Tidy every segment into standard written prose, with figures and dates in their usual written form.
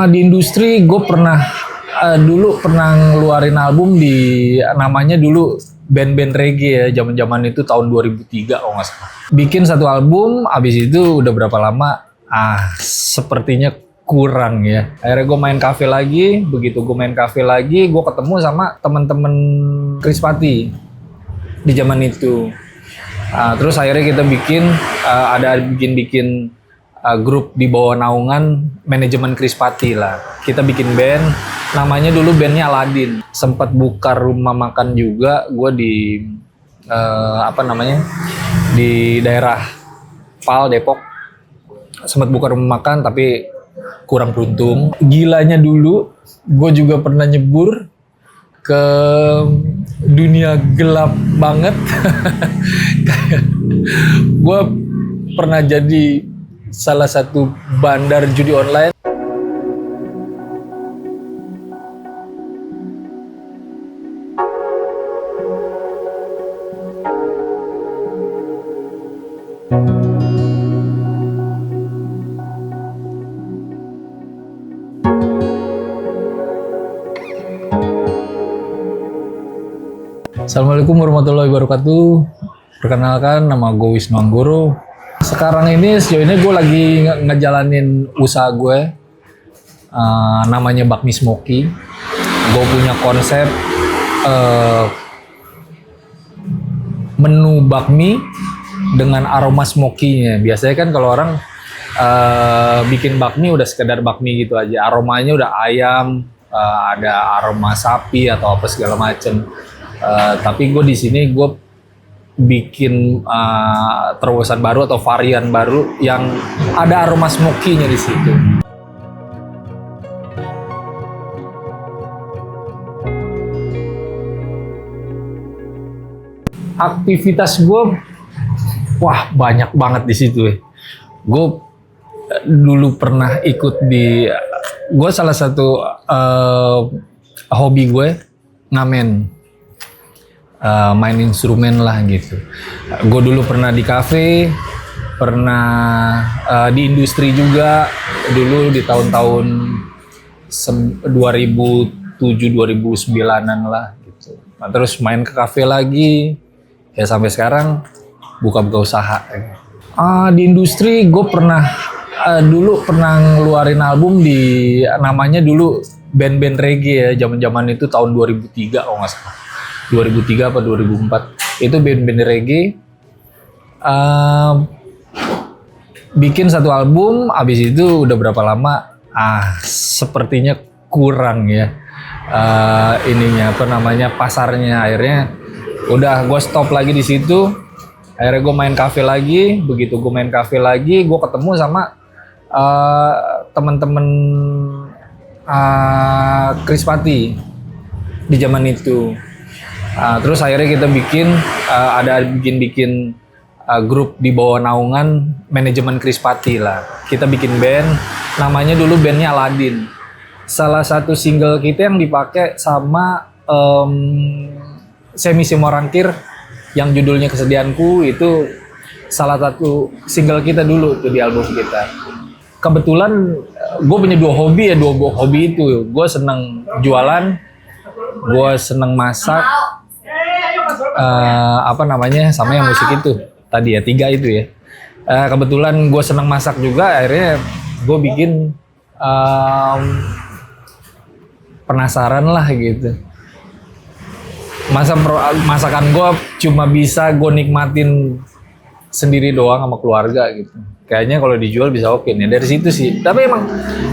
Di industri gue pernah dulu pernah ngeluarin album di namanya dulu band-band reggae ya, zaman-zaman itu tahun 2003 kalau nggak salah. Bikin satu album, abis itu udah berapa lama? Sepertinya kurang ya. Akhirnya gue main cafe lagi, begitu gue main cafe lagi, gue ketemu sama temen-temen Chris Patti di zaman itu. Terus akhirnya kita bikin grup di bawah naungan manajemen Chris Patti lah. Kita bikin band, namanya dulu bandnya Aladin. Sempat buka rumah makan juga, gue di di daerah Pal Depok. Sempat buka rumah makan tapi kurang beruntung. Gilanya dulu, gue juga pernah nyebur ke dunia gelap banget. Gue pernah jadi salah satu bandar judi online. Assalamualaikum warahmatullahi wabarakatuh. Perkenalkan, nama gue Wisnu Anggoro. Sekarang ini sejauh ini gue lagi ngejalanin usaha gue, namanya Bakmi Smoky. Gue punya konsep menu bakmi dengan aroma smoky-nya. Biasanya kan kalau orang bikin bakmi udah sekedar bakmi gitu aja, aromanya udah ayam, ada aroma sapi atau apa segala macem. Tapi gue di sini gue bikin terobosan baru atau varian baru yang ada aroma smoky-nya di situ. Aktivitas gue, wah banyak banget di situ ya. Gue dulu pernah ikut gue salah satu hobi gue ngamen. Main instrumen lah gitu. Gue dulu pernah di kafe, pernah di industri juga dulu di tahun-tahun 2007-2009an lah gitu. Nah, terus main ke kafe lagi, ya sampai sekarang buka-buka usaha. Di industri gue pernah dulu pernah ngeluarin album di namanya dulu band-band reggae ya, zaman-zaman itu tahun 2003 kalau nggak salah. 2003 apa 2004 itu band-band reggae, bikin satu album, abis itu udah berapa lama sepertinya kurang ya pasarnya. Akhirnya udah gue stop lagi di situ. Akhirnya gue main cafe lagi. Begitu gue main cafe lagi, gue ketemu sama teman-teman Chris Patti di zaman itu. Terus akhirnya kita bikin grup di bawah naungan manajemen Chris Patti lah. Kita bikin band, namanya dulu bandnya Aladin. Salah satu single kita yang dipakai sama Semi Simorangkir yang judulnya Kesedihanku, itu salah satu single kita dulu tuh di album kita. Kebetulan gue punya dua hobi itu. Gue seneng jualan, gue seneng masak, sama yang musik itu tadi ya, 3 itu ya. Kebetulan gue seneng masak juga, akhirnya gue bikin penasaran lah gitu. Masakan gue cuma bisa gue nikmatin sendiri doang sama keluarga gitu. Kayaknya kalau dijual bisa oke nih, dari situ sih. Tapi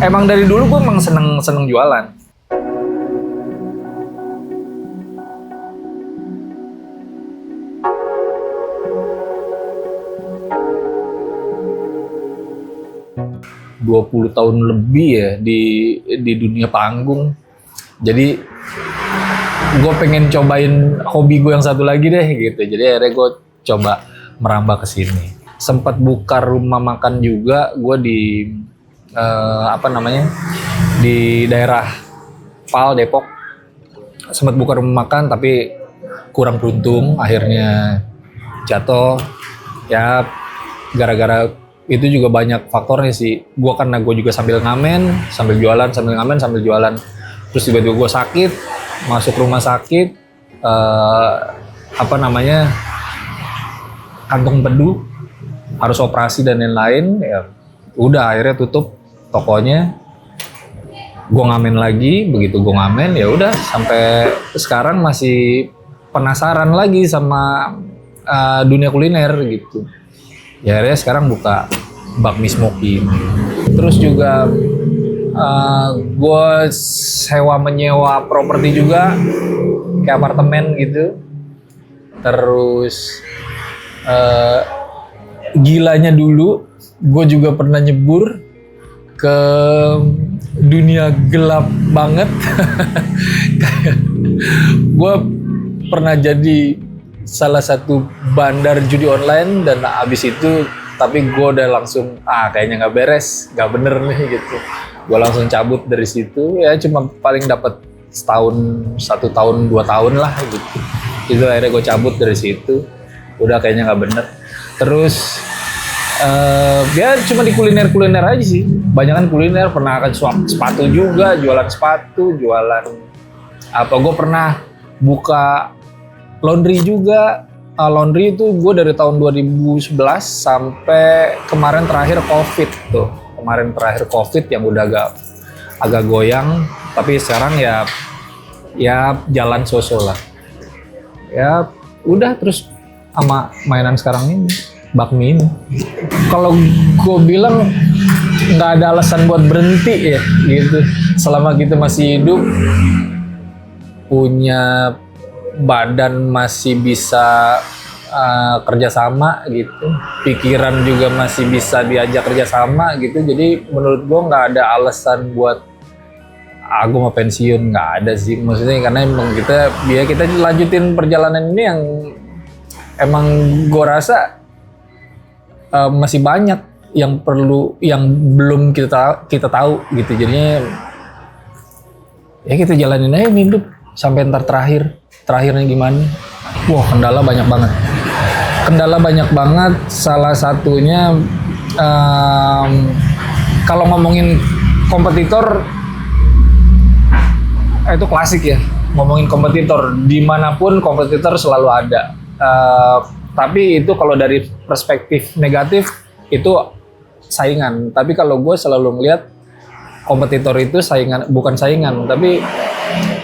emang dari dulu gue emang seneng jualan. ...20 tahun lebih ya di dunia panggung. Jadi gue pengen cobain hobi gue yang satu lagi deh gitu. Jadi akhirnya gue coba merambah ke sini. Sempat buka rumah makan juga gue di daerah Pal Depok. Sempat buka rumah makan tapi kurang beruntung, akhirnya jatuh ya gara-gara itu juga banyak faktornya sih. Karena gue juga sambil ngamen, sambil jualan, sambil ngamen, sambil jualan. Terus tiba-tiba gue sakit, masuk rumah sakit, kantung empedu, harus operasi dan lain-lain. Ya udah akhirnya tutup tokonya. Gue ngamen lagi, begitu gue ngamen ya udah sampai sekarang masih penasaran lagi sama dunia kuliner gitu. Ya akhirnya sekarang buka bakmi smoky. Terus juga gue sewa menyewa properti juga, kayak apartemen gitu. Terus gilanya dulu gue juga pernah nyebur ke dunia gelap banget. Gue pernah jadi salah satu bandar judi online, dan abis itu tapi gue udah langsung kayaknya nggak beres, nggak bener nih gitu. Gue langsung cabut dari situ. Ya cuma paling dapat setahun, 1 tahun, 2 tahun lah gitu. Itu akhirnya gue cabut dari situ. Udah kayaknya nggak bener. Terus ya cuma di kuliner aja sih. Banyakan kuliner, pernah akan sepatu juga, jualan sepatu, jualan apa. Gue pernah buka laundry juga. Laundry itu gue dari tahun 2011 sampai kemarin terakhir COVID tuh. Kemarin terakhir COVID yang udah agak goyang, tapi sekarang ya jalan sosok lah. Ya udah, terus sama mainan sekarang ini, bakmi ini. Kalau gue bilang nggak ada alasan buat berhenti ya gitu. Selama kita masih hidup, punya badan masih bisa kerjasama gitu, pikiran juga masih bisa diajak kerjasama gitu. Jadi menurut gue nggak ada alasan buat gue mau pensiun, nggak ada sih. Maksudnya karena emang kita lanjutin perjalanan ini yang emang gue rasa masih banyak yang belum kita tahu gitu. Jadinya ya kita jalanin aja hidup sampai ntar terakhirnya gimana. Wah, kendala banyak banget. Salah satunya kalau ngomongin kompetitor, itu klasik ya. Ngomongin kompetitor, dimanapun kompetitor selalu ada. Tapi itu kalau dari perspektif negatif itu saingan. Tapi kalau gue selalu melihat kompetitor itu bukan saingan, tapi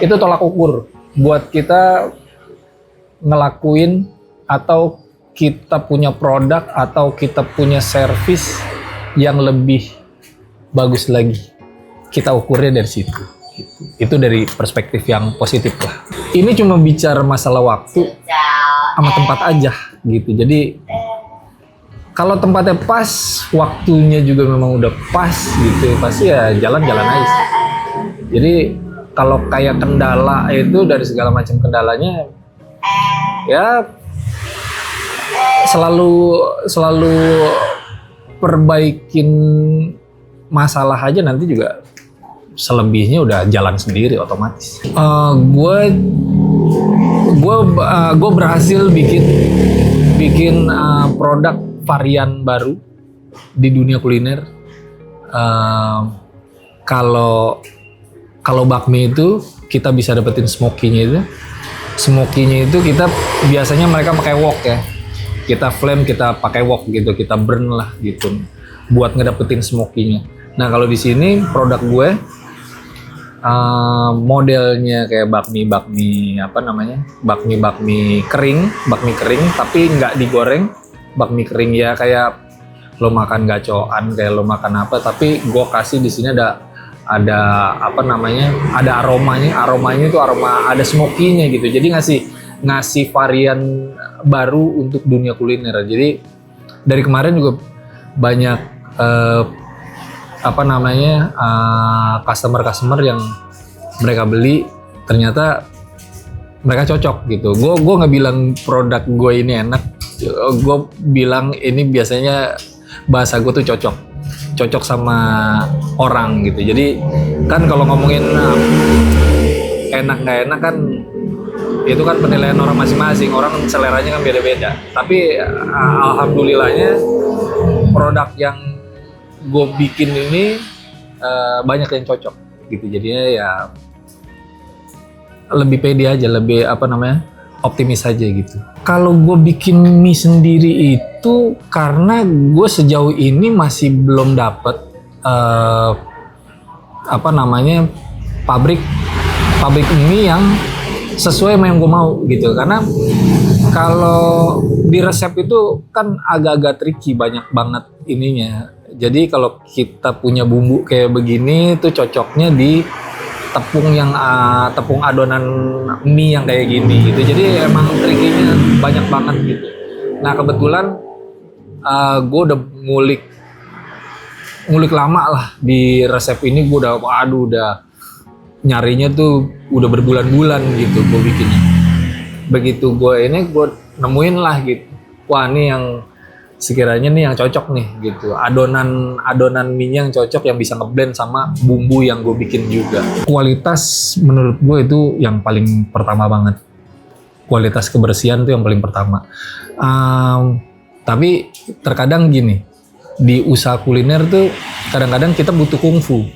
itu tolak ukur buat kita ngelakuin atau kita punya produk atau kita punya servis yang lebih bagus lagi. Kita ukurnya dari situ. Itu dari perspektif yang positif lah. Ini cuma bicara masalah waktu sama tempat aja gitu. Jadi kalau tempatnya pas, waktunya juga memang udah pas gitu, pasti ya jalan-jalan aja sih. Jadi kalau kayak kendala itu, dari segala macam kendalanya ya selalu perbaikin masalah aja, nanti juga selebihnya udah jalan sendiri otomatis. Gue berhasil bikin produk varian baru di dunia kuliner. Kalau bakmi itu kita bisa dapetin smoky-nya itu kita biasanya mereka pakai wok ya. Kita flame, kita pakai wok gitu, kita burn lah gitu buat ngedapetin smoky-nya. Nah, kalau di sini produk gue modelnya kayak bakmi kering tapi nggak digoreng. Bakmi kering ya kayak lo makan gacoan, kayak lo makan apa, tapi gue kasih di sini ada aromanya itu aroma, ada smoky-nya gitu. Jadi ngasih varian baru untuk dunia kuliner. Jadi dari kemarin juga banyak customer yang mereka beli, ternyata mereka cocok gitu. Gue nggak bilang produk gue ini enak, gue bilang ini biasanya bahasa gue tuh cocok sama orang gitu. Jadi kan kalau ngomongin enak nggak enak kan itu kan penilaian orang masing-masing, orang seleranya kan beda-beda. Tapi alhamdulillahnya produk yang gue bikin ini banyak yang cocok gitu, jadinya ya lebih pede aja, lebih optimis aja gitu. Kalau gue bikin mie sendiri itu karena gue sejauh ini masih belum dapet pabrik mie yang sesuai sama yang gue mau gitu. Karena kalau di resep itu kan agak-agak tricky, banyak banget ininya. Jadi kalau kita punya bumbu kayak begini tuh cocoknya di tepung adonan mie yang kayak gini gitu. Jadi emang trikinya banyak banget gitu. Nah kebetulan gue udah ngulik lama lah di resep ini. Gue udah nyarinya tuh udah berbulan-bulan gitu gue bikinnya. Begitu gue nemuin lah gitu, wah ini yang sekiranya nih yang cocok nih gitu, adonan mie yang cocok yang bisa ngeblend sama bumbu yang gue bikin juga. Kualitas menurut gue itu yang paling pertama banget, kualitas kebersihan tuh yang paling pertama. Tapi terkadang gini, di usaha kuliner tuh kadang-kadang kita butuh kungfu.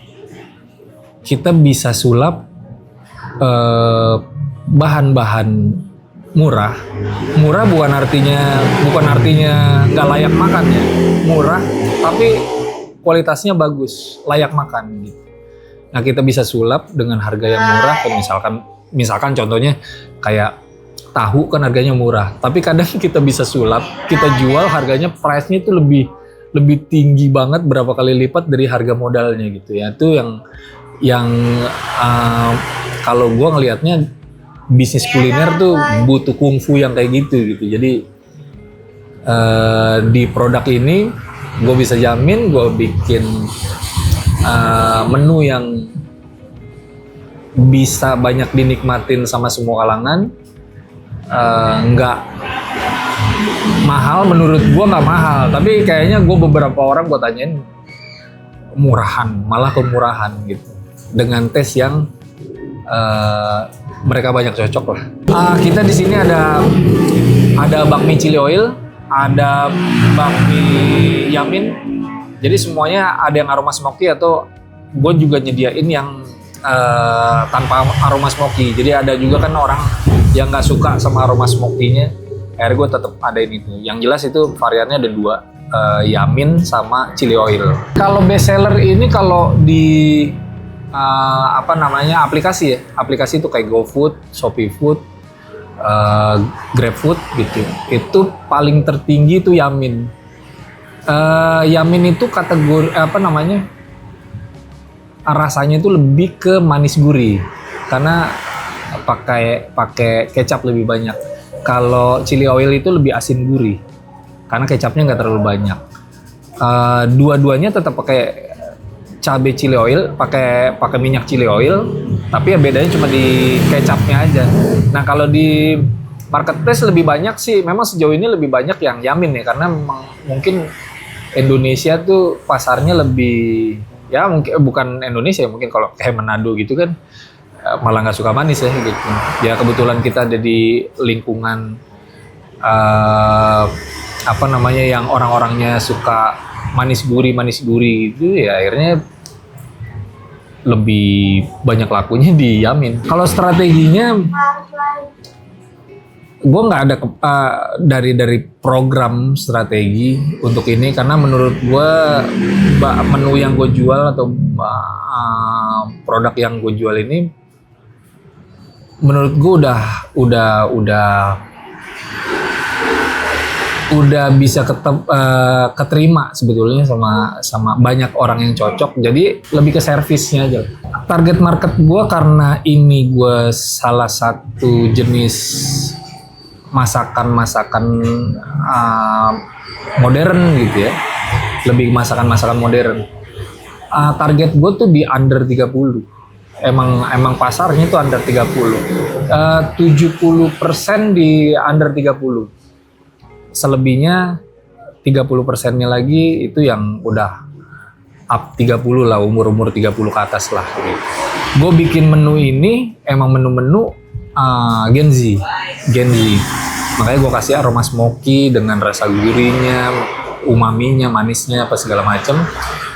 Kita bisa sulap bahan-bahan murah bukan artinya nggak layak makan ya, murah tapi kualitasnya bagus, layak makan gitu. Nah kita bisa sulap dengan harga yang murah, misalkan contohnya kayak tahu kan harganya murah, tapi kadang kita bisa sulap, kita jual harganya, price-nya itu lebih tinggi banget, berapa kali lipat dari harga modalnya gitu ya. Itu yang kalau gue ngelihatnya bisnis kuliner tuh butuh kungfu yang kayak gitu. Jadi di produk ini gue bisa jamin gue bikin menu yang bisa banyak dinikmatin sama semua kalangan. Nggak mahal, menurut gue nggak mahal, tapi kayaknya gue beberapa orang gue tanyain malah kemurahan gitu, dengan tes yang mereka banyak cocok lah. Kita di sini ada bakmi chili oil, ada bakmi yamin. Jadi semuanya ada yang aroma smoky, atau gue juga nyediain yang tanpa aroma smoky. Jadi ada juga kan orang yang nggak suka sama aroma smoky-nya, akhirnya gue tetap adain itu. Yang jelas itu variannya ada 2, yamin sama chili oil. Kalau best seller ini kalau di aplikasi itu kayak GoFood, ShopeeFood, GrabFood gitu. Itu paling tertinggi itu yamin. Yamin itu kategori rasanya itu lebih ke manis gurih karena pakai kecap lebih banyak. Kalau chili oil itu lebih asin gurih karena kecapnya nggak terlalu banyak. Dua-duanya tetap pakai cabai chili oil, pakai minyak chili oil, tapi ya bedanya cuma di kecapnya aja. Nah kalau di marketplace lebih banyak sih, memang sejauh ini lebih banyak yang yamin ya, karena mungkin Indonesia tuh pasarnya lebih, ya mungkin bukan Indonesia, mungkin kalau kayak Manado gitu kan malah nggak suka manis ya gitu. Ya kebetulan kita ada di lingkungan yang orang-orangnya suka manis gurih gitu ya, akhirnya lebih banyak lakunya di yamin. Kalau strateginya, gue nggak ada dari program strategi untuk ini, karena menurut gue menu yang gue jual atau produk yang gue jual ini menurut gue udah bisa keterima sebetulnya sama banyak orang yang cocok. Jadi lebih ke servisnya aja. Target market gue, karena ini gue salah satu jenis masakan modern gitu ya, lebih masakan modern. Target gue tuh di under 30. Emang pasarnya tuh under 30. 70% di under 30. Selebihnya 30%-nya lagi itu yang udah up 30 lah, umur 30 ke atas lah gitu. Gue bikin menu ini emang menu Gen Z. Makanya gue kasih aroma smoky dengan rasa gurihnya, umaminya, manisnya, apa segala macem.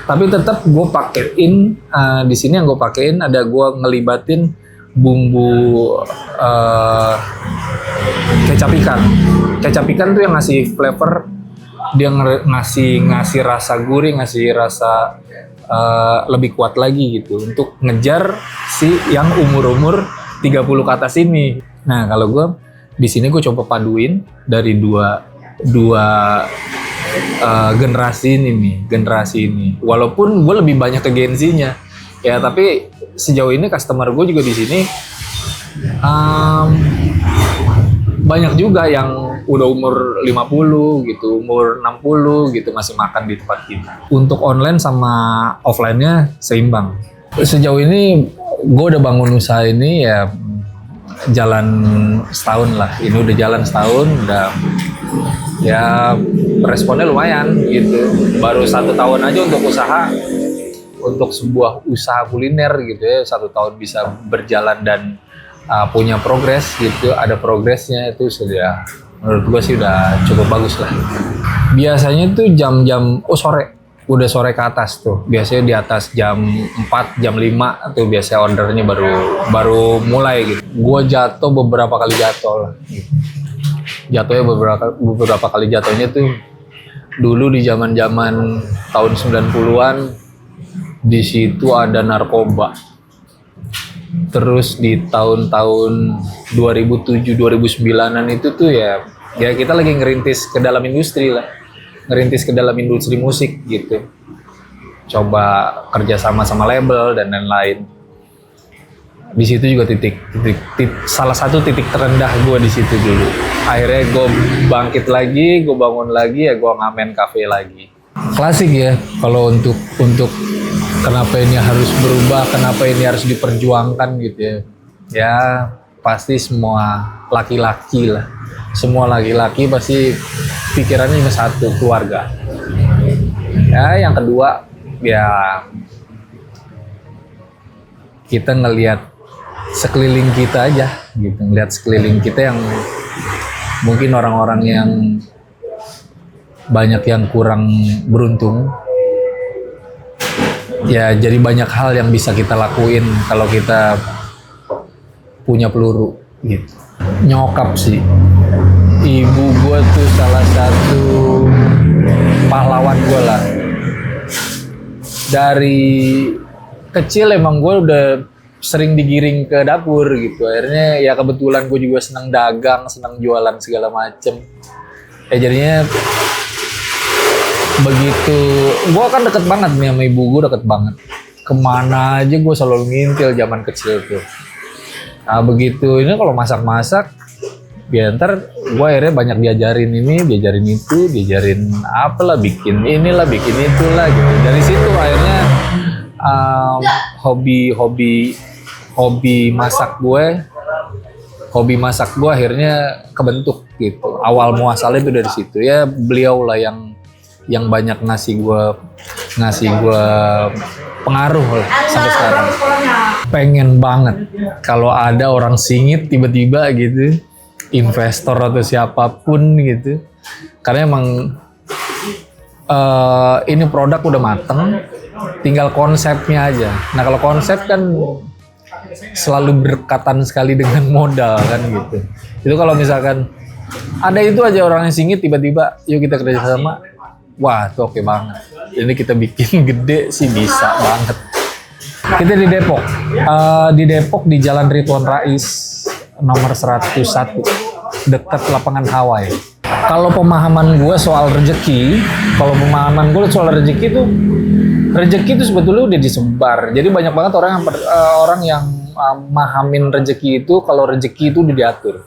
Tapi tetap gue pakein di sini yang gue pakein ada gue ngelibatin bumbu kecap ikan. Kecap ikan tuh yang ngasih flavor, dia ngasih rasa gurih, ngasih rasa lebih kuat lagi gitu untuk ngejar si yang umur 30 ke atas ini. Nah, kalau gue di sini gue coba paduin dari dua generasi ini. Walaupun gue lebih banyak ke Gen Z-nya ya, tapi sejauh ini customer gue juga di sini banyak juga yang udah umur 50 gitu, umur 60 gitu masih makan di tempat kita. Untuk online sama offline-nya seimbang. Sejauh ini gue udah bangun usaha ini ya jalan setahun lah. Ini udah jalan setahun, udah ya responnya lumayan gitu. Baru 1 tahun aja untuk sebuah usaha kuliner gitu ya, 1 tahun bisa berjalan dan punya progres gitu, ada progresnya, itu sudah menurut gue sih udah cukup bagus lah. Biasanya tuh jam-jam udah sore ke atas tuh, biasanya di atas jam 4, jam 5 tuh biasanya ordernya baru mulai gitu. Gue jatuh beberapa kali lah gitu. Jatuhnya beberapa kali jatuhnya tuh dulu di zaman tahun 90-an, di situ ada narkoba. Terus di tahun-tahun 2007-2009an itu tuh ya kita lagi ngerintis ke dalam industri musik gitu. Coba kerja sama label dan lain-lain. Di situ juga salah satu titik terendah gue di situ dulu. Akhirnya gue bangkit lagi, gue bangun lagi ya, gue ngamen cafe lagi. Klasik ya kalau untuk kenapa ini harus berubah, kenapa ini harus diperjuangkan gitu ya. Ya pasti semua laki-laki lah. Semua laki-laki pasti pikirannya cuma satu, keluarga. Ya yang kedua ya kita ngelihat sekeliling kita aja gitu, ngelihat sekeliling kita yang mungkin orang-orang yang banyak yang kurang beruntung. Ya jadi banyak hal yang bisa kita lakuin kalau kita punya peluru gitu. Nyokap sih, ibu gue tuh salah satu pahlawan gue lah. Dari kecil emang gue udah sering digiring ke dapur gitu. Akhirnya ya kebetulan gue juga senang dagang, senang jualan segala macem. Ya jadinya begitu, gue kan deket banget nih sama ibu gue, deket banget. Kemana aja gue selalu ngintil zaman kecil tuh. Nah begitu ini kalau masak-masak, ya ntar gue akhirnya banyak diajarin ini, diajarin itu, diajarin apalah, bikin inilah, bikin itulah gitu. Dari situ akhirnya hobi masak gue akhirnya kebentuk gitu. Awal muasalnya itu dari situ ya, beliau lah yang banyak ngasih gue pengaruh lah sampai sekarang. Pengen banget kalau ada orang singit tiba-tiba gitu, investor atau siapapun gitu, karena emang ini produk udah mateng, tinggal konsepnya aja. Nah kalau konsep kan selalu berkaitan sekali dengan modal kan gitu. Itu kalau misalkan ada itu aja orang yang singit tiba-tiba, yuk kita kerja sama. Wah, itu oke banget. Ini kita bikin gede sih bisa banget. Kita di Depok. Di Depok di Jalan Ridwan Rais nomor 101 dekat lapangan Hawaii. Kalau pemahaman gue soal rezeki, rezeki itu sebetulnya udah disebar. Jadi banyak banget orang yang mahamin rezeki itu kalau rezeki itu udah diatur.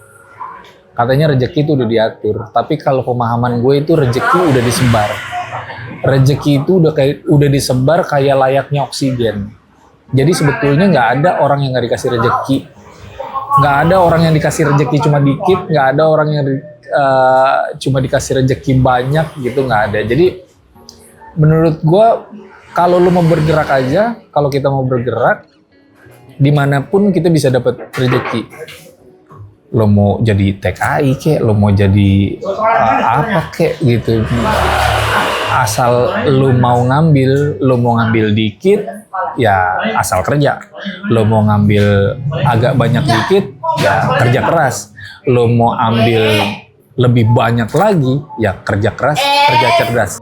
Katanya rezeki itu udah diatur, tapi kalau pemahaman gue itu rezeki udah disebar. Rezeki itu udah disebar kayak layaknya oksigen. Jadi sebetulnya nggak ada orang yang nggak dikasih rezeki, nggak ada orang yang dikasih rezeki cuma dikit, nggak ada orang yang cuma dikasih rezeki banyak gitu, nggak ada. Jadi menurut gue kalau lu mau bergerak aja, kalau kita mau bergerak dimanapun kita bisa dapat rezeki. Lo mau jadi TKI kek, lo mau jadi apa kek gitu. asal lu mau ngambil dikit, ya asal kerja. Lu mau ngambil agak banyak dikit, ya kerja keras. Lu mau ambil lebih banyak lagi, ya kerja keras, kerja cerdas.